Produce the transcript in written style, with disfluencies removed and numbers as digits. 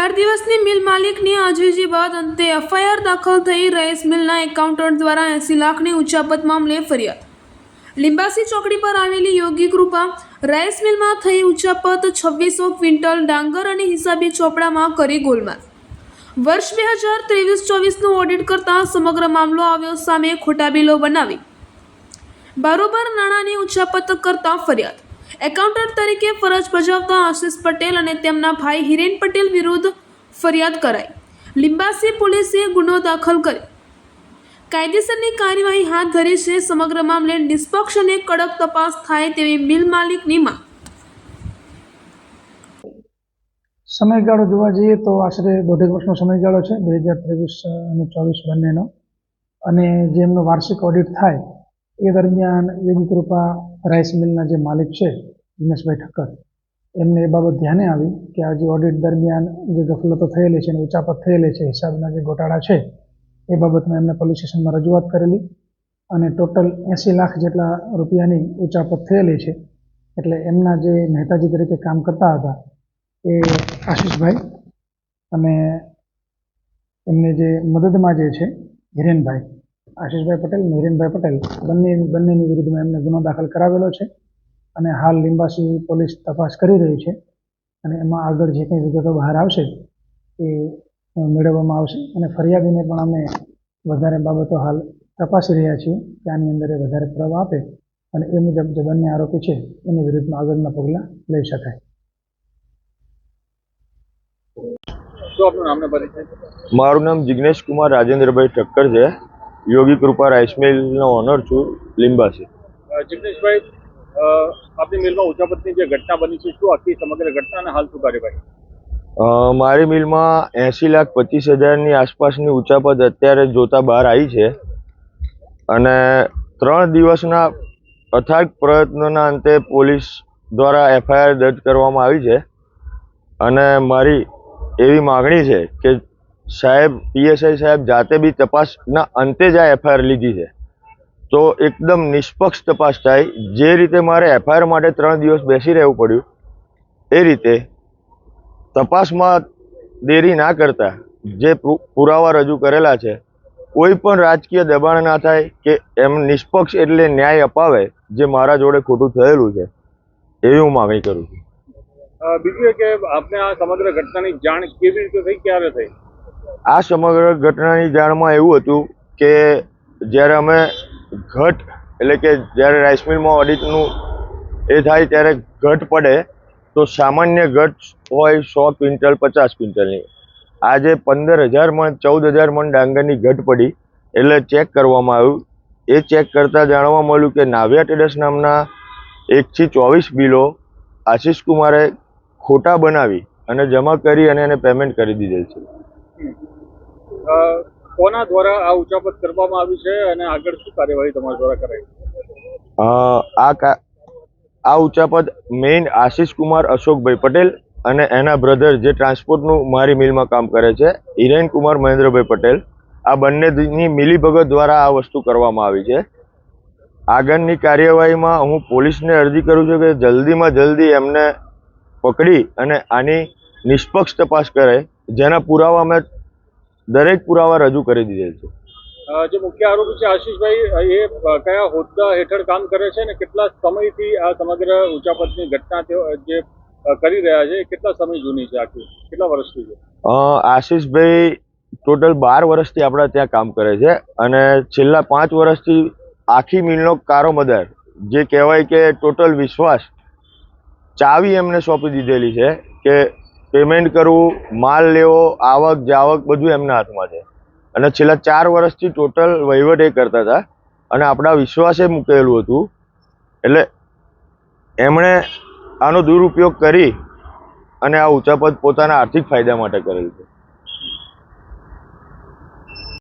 4 દિવસની મિલ માલિકની આજીજી બાદ અંતે એફઆઈઆર દાખલ થઈ રાઈસ મિલના એકાઉન્ટન્ટ દ્વારા 80 લાખની ઉચાપત મામલે ફરિયાદ। લીંબાસી ચોકડી પર આવેલી યોગી કૃપા રાઈસ મિલમાં થઈ ઉચાપત 2600 ક્વિન્ટલ ડાંગર અને હિસાબી ચોપડામાં કરી ગોલમાલ। વર્ષ 2023-24નું ઓડિટ કરતા સમગ્ર મામલો આવ્યો સામે। ખોટા બિલો બનાવી બારોબાર નાણાંની ઉચાપત કરતા ફરિયાદ। એકાઉન્ટન્ટ તરીકે ફરજ બજાવતા આશિષ પટેલ અને તેમના ભાઈ હિરેન પટેલ વિરુદ્ધ ફરિયાદ કરાઈ। લીંબાસી પોલીસે ગુનો દાખલ કરી કાયદેસરની કાર્યવાહી હાથ ધરી છે। સમગ્ર મામલે નિષ્પક્ષ અને કડક તપાસ થાય તેવી મિલ માલિકની માંગ। સમયગાળો જોવા જઈએ તો આશરે 1.5 વર્ષનો સમયગાળો છે 2023 અને 24 બંનેનો। અને જે એમનો વાર્ષિક ઓડિટ થાય એ દરમિયાન યોગી કૃપા રાઈસ મિલના જે માલિક છે દિનેશભાઈ ઠક્કર એમને એ બાબત ધ્યાને આવી કે આ જે ઓડિટ દરમિયાન જે ગફલતો થયેલી છે અને ઉચાપત થયેલી છે, હિસાબના જે ગોટાળા છે એ બાબતમાં એમને પોલીસ સ્ટેશનમાં રજૂઆત કરેલી અને ટોટલ 80 લાખ જેટલા રૂપિયાની ઉચાપત થયેલી છે। એટલે એમના જે મહેતાજી તરીકે કામ કરતા હતા એ આશિષભાઈ અને એમને જે મદદમાં જે છે હિરેનભાઈ, આશિષભાઈ પટેલ અને હિરેનભાઈ પટેલ બંનેની વિરુદ્ધમાં એમને ગુનો દાખલ કરાવેલો છે અને હાલ લીંબાસી પોલીસ તપાસ કરી રહી છે અને એમાં આગળ જે કંઈ વિગતો બહાર આવશે એ મેળવવામાં આવશે અને ફરિયાદીને પણ અમે વધારે બાબતો હાલ તપાસી રહ્યા છીએ કે આની અંદર એ વધારે પુરાવા આપે અને એ મુજબ જે બંને આરોપી છે એની વિરુદ્ધમાં આગળના પગલાં લઈ શકાય। મારું નામ જિગ્નેશ કુમાર રાજેન્દ્રભાઈ ઠક્કર છે। યોગી કૃપા રાઈસ મિલનો ઓનર છું લીંબાસી। જિગ્નેશભાઈ, આપની મિલમાં ઉચાપતની જે ઘટના બની છે શું આખી સમગ્ર ઘટના અને હાલ શું કાર્યવાહી? મારી મિલમાં 80,25,000ની આસપાસની ઉચાપત અત્યારે જોતા બહાર આવી છે અને 3 દિવસના અથાગ પ્રયત્નોના અંતે પોલીસ દ્વારા એફઆઈઆર દર્જ કરવામાં આવી છે અને મારી એવી માગણી છે કે સાહેબ પીએસઆઈ સાહેબ જાતે બી તપાસના અંતે જ આ એફઆઈઆર લીધી છે તો એકદમ નિષ્પક્ષ તપાસ થાય। જે રીતે મારે એફઆઈઆર માટે 3 દિવસ બેસી રહેવું પડ્યું એ રીતે તપાસમાં દેરી ના કરતા જે પુરાવા રજૂ કરેલા છે કોઈ પણ રાજકીય દબાણ ના થાય કે એમ નિષ્પક્ષ એટલે ન્યાય અપાવે જે મારા જોડે ખોટું થયેલું છે એવી હું માગણી કરું છું। બીજું એ કે આપને આ સમગ્ર ઘટનાની જાણ કેવી રીતે થઈ, ક્યારે થઈ? આ સમગ્ર ઘટનાની જાણમાં એવું હતું કે જ્યારે અમે ઘટ એટલે કે જ્યારે રાઈસ મિલમાં ઓડિટનું એ થાય ત્યારે ઘટ પડે તો સામાન્ય ઘટ હોય 100 ક્વિન્ટલ 50 ક્વિન્ટલની। આજે 15,000 મણ 14,000 મણ ડાંગરની ઘટ પડી એટલે ચેક કરવામાં આવ્યું। એ ચેક કરતાં જાણવા મળ્યું કે નાવ્યા ટ્રેડર્સ નામના 1 થી 24 બિલો આશિષ કુમારે ખોટા બનાવી અને જમા કરી અને એને પેમેન્ટ કરી દીધેલ છે। કોના દ્વારા આ ઉચાપત કરવામાં આવી છે અને આગળ શું કાર્યવાહી તમારા દ્વારા કરાઈ? આ ઉચાપત મેઇન આશિષ કુમાર અશોકભાઈ પટેલ અને એના બ્રધર જે ટ્રાન્સપોર્ટનું મારી મિલમાં કામ કરે છે હિરેન કુમાર મહેન્દ્રભાઈ પટેલ, આ બંનેની મિલીભગત દ્વારા આ વસ્તુ કરવામાં આવી છે। આગળની કાર્યવાહીમાં હું પોલીસને અરજી કરું છું કે જલ્દીમાં જલ્દી એમને પકડી અને આની નિષ્પક્ષ તપાસ કરે જેના પુરાવા અમે દરેક પુરાવા રજૂ કરી દીધેલ છે। જે મુખ્ય આરોપી છે આશિષભાઈ, એ કયા હોદ્દા હેઠળ કામ કરે છે અને કેટલા સમયથી આ સમગ્ર ઉચાપતની ઘટના તેઓ જે કરી રહ્યા છે કેટલા સમય જૂની છે, આખી કેટલા વર્ષથી છે? આશિષભાઈ ટોટલ 12 વર્ષથી આપણા ત્યાં કામ કરે છે અને છેલ્લા 5 વર્ષથી આખી મિલનો કારોમદાર જે કહેવાય કે ટોટલ વિશ્વાસ ચાવી એમને સોંપી દીધેલી છે કે પેમેન્ટ કરવું, માલ લેવો, આવક જાવક બધું એમના હાથમાં છે અને છેલ્લા 4 વર્ષથી ટોટલ વહીવટ એ કરતા હતા અને આપણા વિશ્વાસે મૂકેલું હતું એટલે એમણે આનો દુરુપયોગ કરી અને આ ઉચાપત પોતાના આર્થિક ફાયદા માટે કરેલ છે।